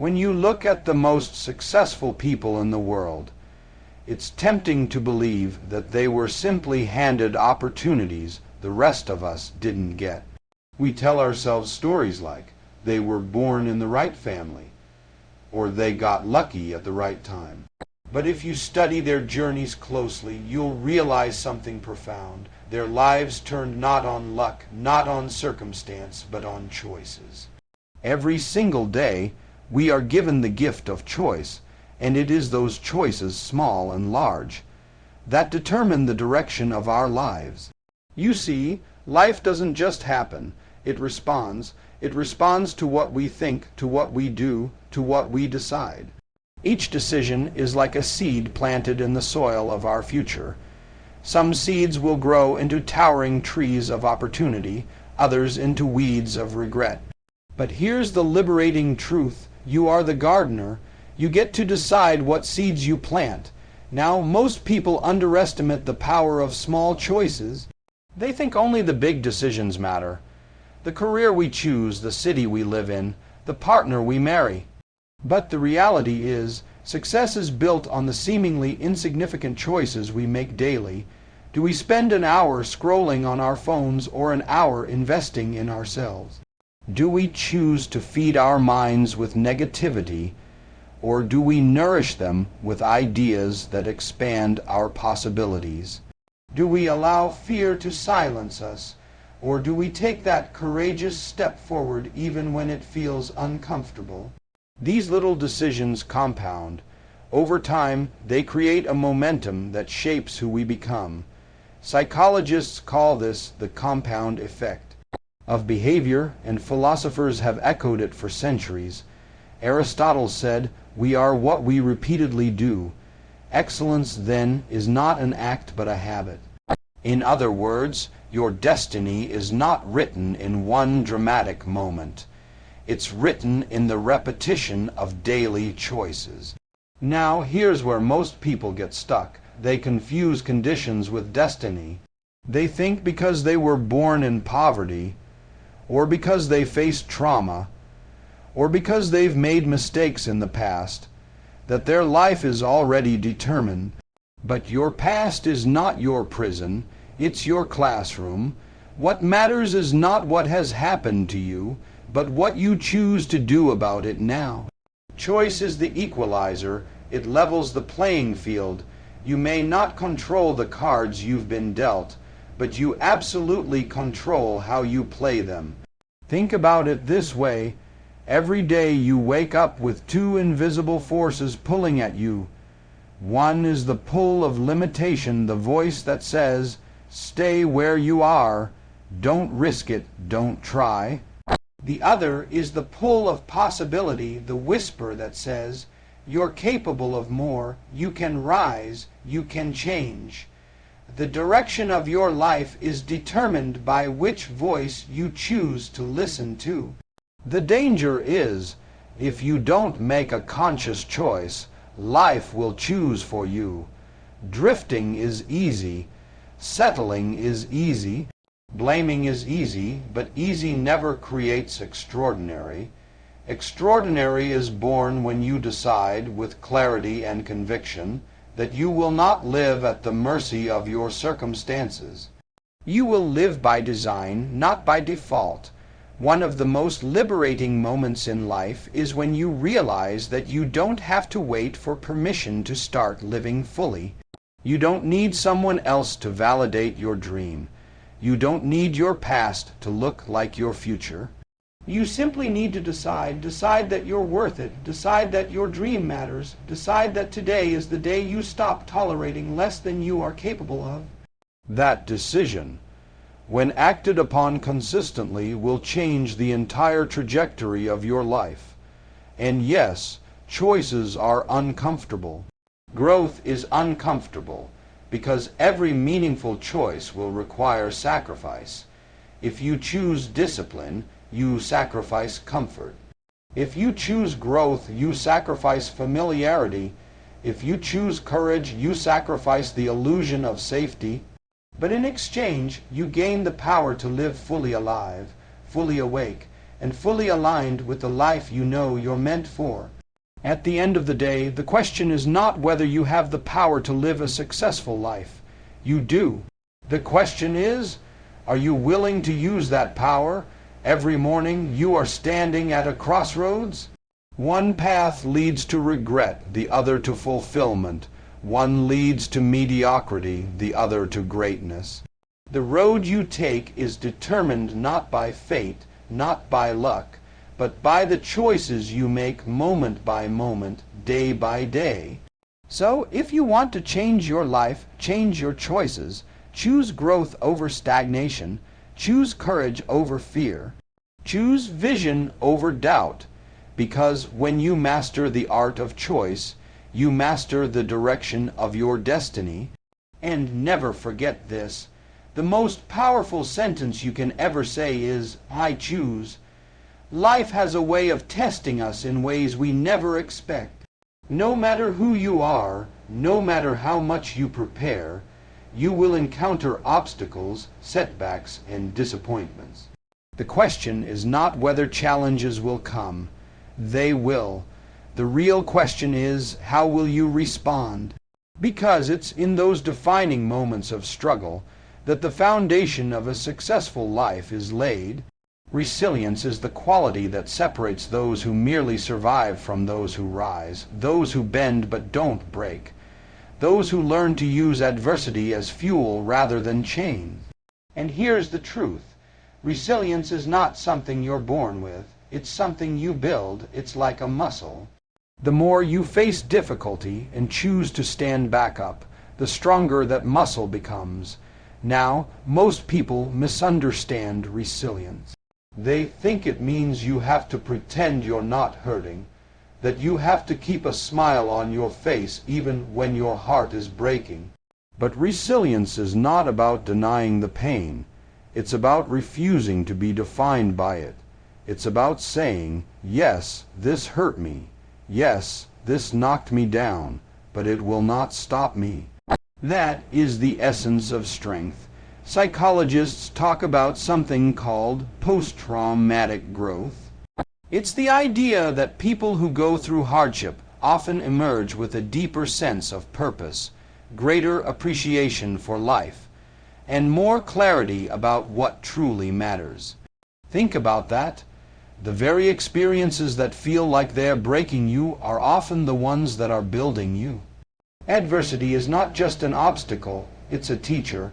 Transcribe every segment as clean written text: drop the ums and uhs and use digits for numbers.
When you look at the most successful people in the world, it's tempting to believe that they were simply handed opportunities the rest of us didn't get. We tell ourselves stories like, they were born in the right family, or they got lucky at the right time. But if you study their journeys closely, you'll realize something profound. Their lives turned not on luck, not on circumstance, but on choices. Every single day, we are given the gift of choice, and it is those choices, small and large, that determine the direction of our lives. You see, life doesn't just happen. It responds. It responds to what we think, to what we do, to what we decide. Each decision is like a seed planted in the soil of our future. Some seeds will grow into towering trees of opportunity, others into weeds of regret. But here's the liberating truth. You are the gardener. You get to decide what seeds you plant. Now, most people underestimate the power of small choices. They think only the big decisions matter. The career we choose, the city we live in, the partner we marry. But the reality is, success is built on the seemingly insignificant choices we make daily. Do we spend an hour scrolling on our phones or an hour investing in ourselves? Do we choose to feed our minds with negativity, or do we nourish them with ideas that expand our possibilities? Do we allow fear to silence us, or do we take that courageous step forward even when it feels uncomfortable? These little decisions compound. Over time, they create a momentum that shapes who we become. Psychologists call this the compound effect of behavior, and philosophers have echoed it for centuries. Aristotle said, "We are what we repeatedly do." Excellence, then, is not an act but a habit. In other words, your destiny is not written in one dramatic moment. It's written in the repetition of daily choices. Now, here's where most people get stuck. They confuse conditions with destiny. They think because they were born in poverty, or because they faced trauma, or because they've made mistakes in the past, that their life is already determined. But your past is not your prison, it's your classroom. What matters is not what has happened to you, but what you choose to do about it now. Choice is the equalizer. It levels the playing field. You may not control the cards you've been dealt, but you absolutely control how you play them. Think about it this way. Every day you wake up with two invisible forces pulling at you. One is the pull of limitation, the voice that says, "Stay where you are. Don't risk it. Don't try." The other is the pull of possibility, the whisper that says, "You're capable of more. You can rise. You can change." The direction of your life is determined by which voice you choose to listen to. The danger is, if you don't make a conscious choice, life will choose for you. Drifting is easy. Settling is easy. Blaming is easy, but easy never creates extraordinary. Extraordinary is born when you decide, with clarity and conviction, that you will not live at the mercy of your circumstances. You will live by design, not by default. One of the most liberating moments in life is when you realize that you don't have to wait for permission to start living fully. You don't need someone else to validate your dream. You don't need your past to look like your future. You simply need to decide that you're worth it, decide that your dream matters, decide that today is the day you stop tolerating less than you are capable of. That decision, when acted upon consistently, will change the entire trajectory of your life. And yes, choices are uncomfortable. Growth is uncomfortable, because every meaningful choice will require sacrifice. If you choose discipline, you sacrifice comfort. If you choose growth, you sacrifice familiarity. If you choose courage, you sacrifice the illusion of safety. But in exchange, you gain the power to live fully alive, fully awake, and fully aligned with the life you know you're meant for. At the end of the day, the question is not whether you have the power to live a successful life. You do. The question is, are you willing to use that power? Every morning you are standing at a crossroads. One path leads to regret, the other to fulfillment. One leads to mediocrity, the other to greatness. The road you take is determined not by fate, not by luck, but by the choices you make moment by moment, day by day. So, if you want to change your life, change your choices, choose growth over stagnation, choose courage over fear, choose vision over doubt, because when you master the art of choice, you master the direction of your destiny. And never forget this. The most powerful sentence you can ever say is, I choose. Life has a way of testing us in ways we never expect. No matter who you are, no matter how much you prepare, you will encounter obstacles, setbacks, and disappointments. The question is not whether challenges will come. They will. The real question is, how will you respond? Because it's in those defining moments of struggle that the foundation of a successful life is laid. Resilience is the quality that separates those who merely survive from those who rise, those who bend but don't break, those who learn to use adversity as fuel rather than chains. And here's the truth. Resilience is not something you're born with. It's something you build. It's like a muscle. The more you face difficulty and choose to stand back up, the stronger that muscle becomes. Now, most people misunderstand resilience. They think it means you have to pretend you're not hurting, that you have to keep a smile on your face even when your heart is breaking. But resilience is not about denying the pain. It's about refusing to be defined by it. It's about saying, yes, this hurt me. Yes, this knocked me down, but it will not stop me. That is the essence of strength. Psychologists talk about something called post-traumatic growth. It's the idea that people who go through hardship often emerge with a deeper sense of purpose, greater appreciation for life, and more clarity about what truly matters. Think about that. The very experiences that feel like they're breaking you are often the ones that are building you. Adversity is not just an obstacle, it's a teacher.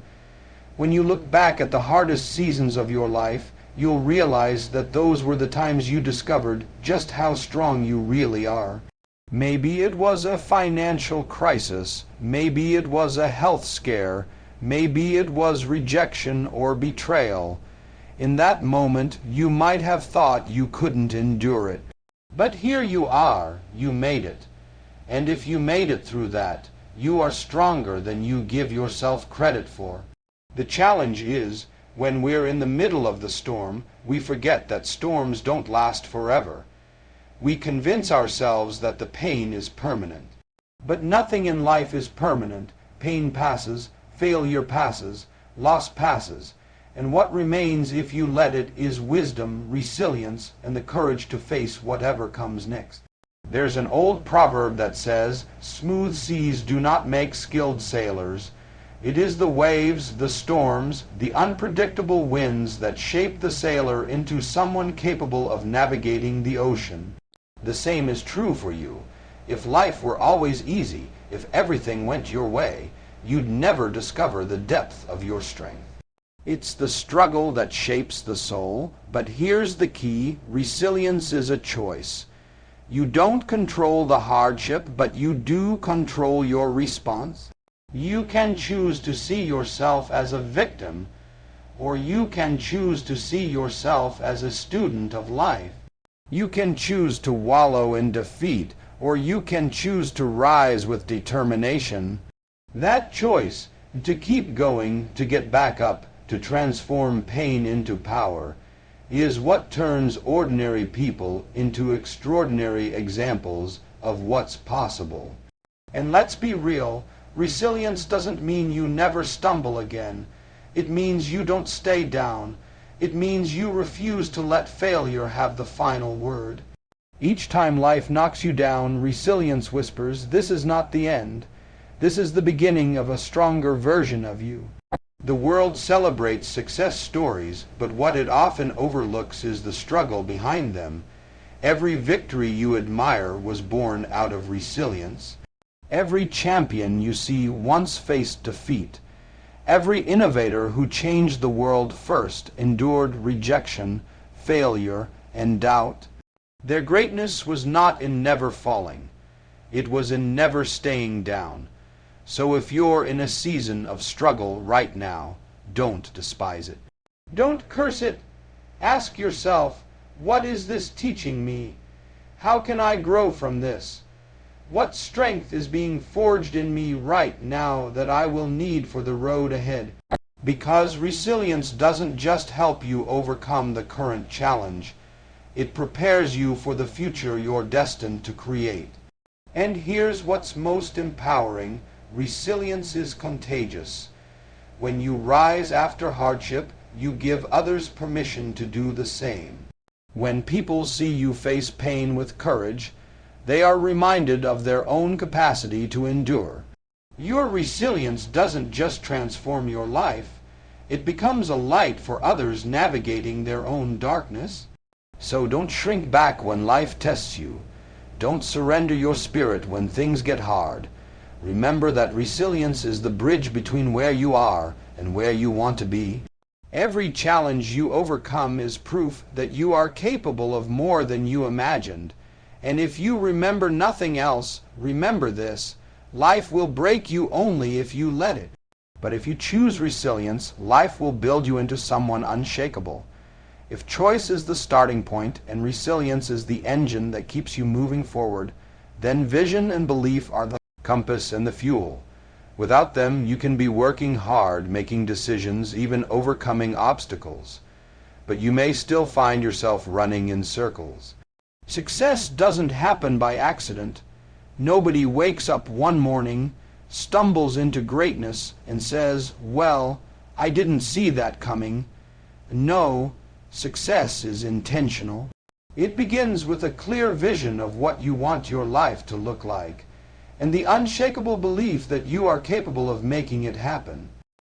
When you look back at the hardest seasons of your life, you'll realize that those were the times you discovered just how strong you really are. Maybe it was a financial crisis, maybe it was a health scare, maybe it was rejection or betrayal. In that moment, you might have thought you couldn't endure it. But here you are, you made it. And if you made it through that, you are stronger than you give yourself credit for. The challenge is, when we're in the middle of the storm, we forget that storms don't last forever. We convince ourselves that the pain is permanent. But nothing in life is permanent. Pain passes, failure passes, loss passes. And what remains if you let it is wisdom, resilience, and the courage to face whatever comes next. There's an old proverb that says, smooth seas do not make skilled sailors. It is the waves, the storms, the unpredictable winds that shape the sailor into someone capable of navigating the ocean. The same is true for you. If life were always easy, if everything went your way, you'd never discover the depth of your strength. It's the struggle that shapes the soul, but here's the key: resilience is a choice. You don't control the hardship, but you do control your response. You can choose to see yourself as a victim, or you can choose to see yourself as a student of life. You can choose to wallow in defeat, or you can choose to rise with determination. That choice, to keep going, to get back up, to transform pain into power, is what turns ordinary people into extraordinary examples of what's possible. And let's be real, resilience doesn't mean you never stumble again. It means you don't stay down. It means you refuse to let failure have the final word. Each time life knocks you down, resilience whispers, "This is not the end. This is the beginning of a stronger version of you." The world celebrates success stories, but what it often overlooks is the struggle behind them. Every victory you admire was born out of resilience. Every champion you see once faced defeat. Every innovator who changed the world first endured rejection, failure, and doubt. Their greatness was not in never falling. It was in never staying down. So if you're in a season of struggle right now, don't despise it. Don't curse it. Ask yourself, what is this teaching me? How can I grow from this? What strength is being forged in me right now that I will need for the road ahead? Because resilience doesn't just help you overcome the current challenge. It prepares you for the future you're destined to create. And here's what's most empowering. Resilience is contagious. When you rise after hardship, you give others permission to do the same. When people see you face pain with courage, they are reminded of their own capacity to endure. Your resilience doesn't just transform your life, it becomes a light for others navigating their own darkness. So don't shrink back when life tests you. Don't surrender your spirit when things get hard. Remember that resilience is the bridge between where you are and where you want to be. Every challenge you overcome is proof that you are capable of more than you imagined. And if you remember nothing else, remember this: life will break you only if you let it. But if you choose resilience, life will build you into someone unshakable. If choice is the starting point and resilience is the engine that keeps you moving forward, then vision and belief are the compass and the fuel. Without them, you can be working hard, making decisions, even overcoming obstacles. But you may still find yourself running in circles. Success doesn't happen by accident. Nobody wakes up one morning, stumbles into greatness, and says, "Well, I didn't see that coming." No, success is intentional. It begins with a clear vision of what you want your life to look like, and the unshakable belief that you are capable of making it happen.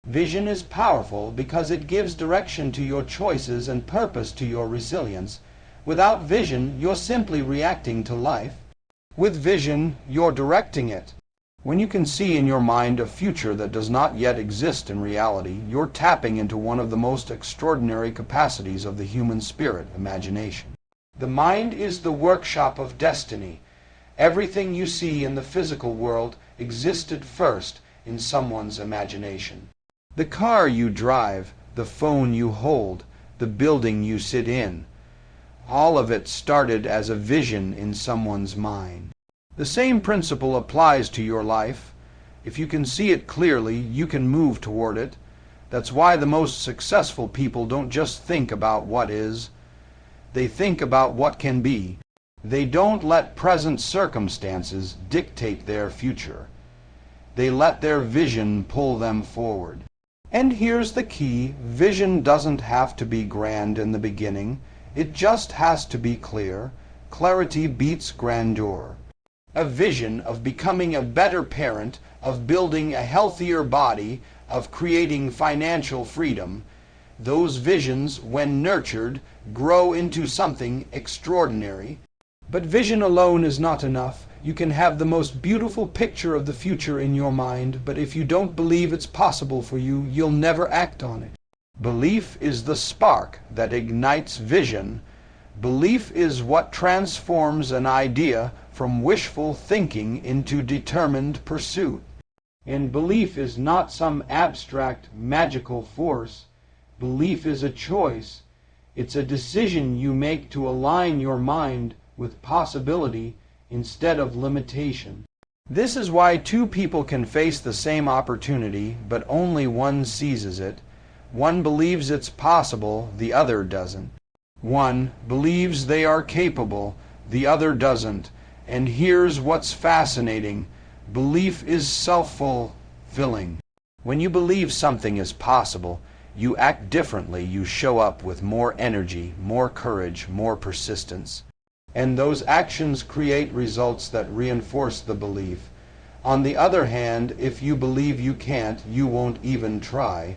Vision is powerful because it gives direction to your choices and purpose to your resilience. Without vision, you're simply reacting to life. With vision, you're directing it. When you can see in your mind a future that does not yet exist in reality, you're tapping into one of the most extraordinary capacities of the human spirit, imagination. The mind is the workshop of destiny. Everything you see in the physical world existed first in someone's imagination. The car you drive, the phone you hold, the building you sit in, all of it started as a vision in someone's mind. The same principle applies to your life. If you can see it clearly, you can move toward it. That's why the most successful people don't just think about what is. They think about what can be. They don't let present circumstances dictate their future. They let their vision pull them forward. And here's the key: vision doesn't have to be grand in the beginning. It just has to be clear. Clarity beats grandeur. A vision of becoming a better parent, of building a healthier body, of creating financial freedom. Those visions, when nurtured, grow into something extraordinary. But vision alone is not enough. You can have the most beautiful picture of the future in your mind, but if you don't believe it's possible for you, you'll never act on it. Belief is the spark that ignites vision. Belief is what transforms an idea from wishful thinking into determined pursuit. And belief is not some abstract, magical force. Belief is a choice. It's a decision you make to align your mind with possibility instead of limitation. This is why two people can face the same opportunity, but only one seizes it. One believes it's possible, the other doesn't. One believes they are capable, the other doesn't. And here's what's fascinating: belief is self-fulfilling. When you believe something is possible, You act differently, you show up with more energy, more courage, more persistence. And those actions create results that reinforce the belief. On the other hand, if you believe you can't, you won't even try.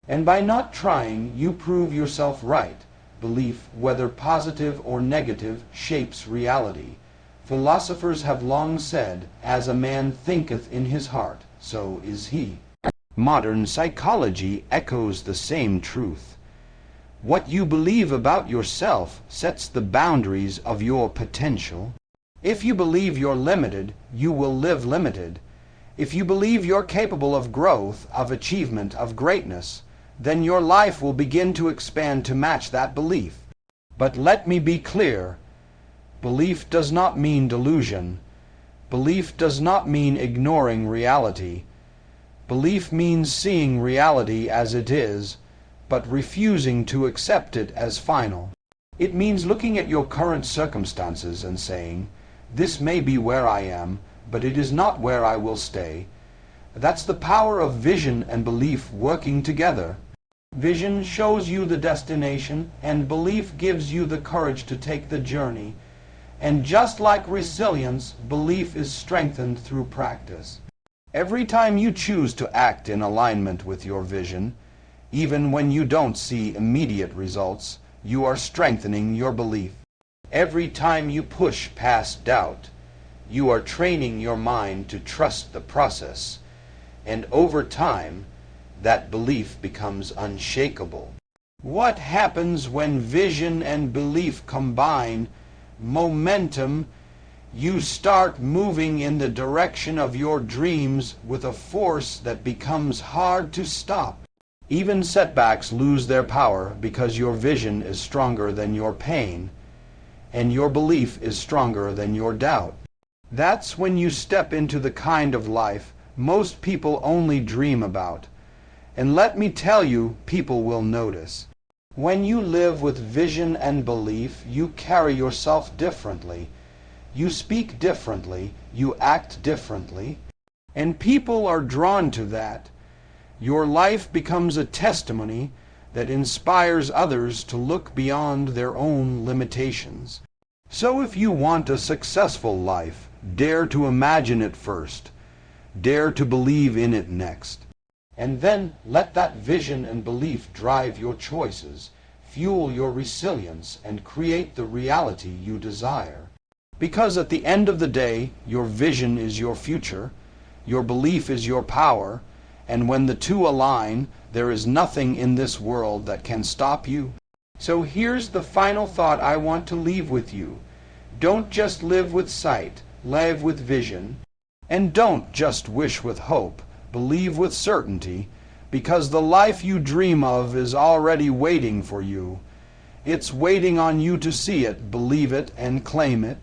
And by not trying, you prove yourself right. Belief, whether positive or negative, shapes reality. Philosophers have long said, "As a man thinketh in his heart, so is he." Modern psychology echoes the same truth. What you believe about yourself sets the boundaries of your potential. If you believe you're limited, you will live limited. If you believe you're capable of growth, of achievement, of greatness, then your life will begin to expand to match that belief. But let me be clear. Belief does not mean delusion. Belief does not mean ignoring reality. Belief means seeing reality as it is, but refusing to accept it as final. It means looking at your current circumstances and saying, "This may be where I am, but it is not where I will stay." That's the power of vision and belief working together. Vision shows you the destination, and belief gives you the courage to take the journey. And just like resilience, belief is strengthened through practice. Every time you choose to act in alignment with your vision, even when you don't see immediate results, you are strengthening your belief. Every time you push past doubt, you are training your mind to trust the process. And over time, that belief becomes unshakable. What happens when vision and belief combine? Momentum. You start moving in the direction of your dreams with a force that becomes hard to stop. Even setbacks lose their power because your vision is stronger than your pain, and your belief is stronger than your doubt. That's when you step into the kind of life most people only dream about. And let me tell you, people will notice. When you live with vision and belief, you carry yourself differently. You speak differently, you act differently, and people are drawn to that. Your life becomes a testimony that inspires others to look beyond their own limitations. So if you want a successful life, dare to imagine it first. Dare to believe in it next. And then let that vision and belief drive your choices, fuel your resilience, and create the reality you desire. Because at the end of the day, your vision is your future, your belief is your power, and when the two align, there is nothing in this world that can stop you. So here's the final thought I want to leave with you. Don't just live with sight, live with vision. And don't just wish with hope, believe with certainty, because the life you dream of is already waiting for you. It's waiting on you to see it, believe it, and claim it.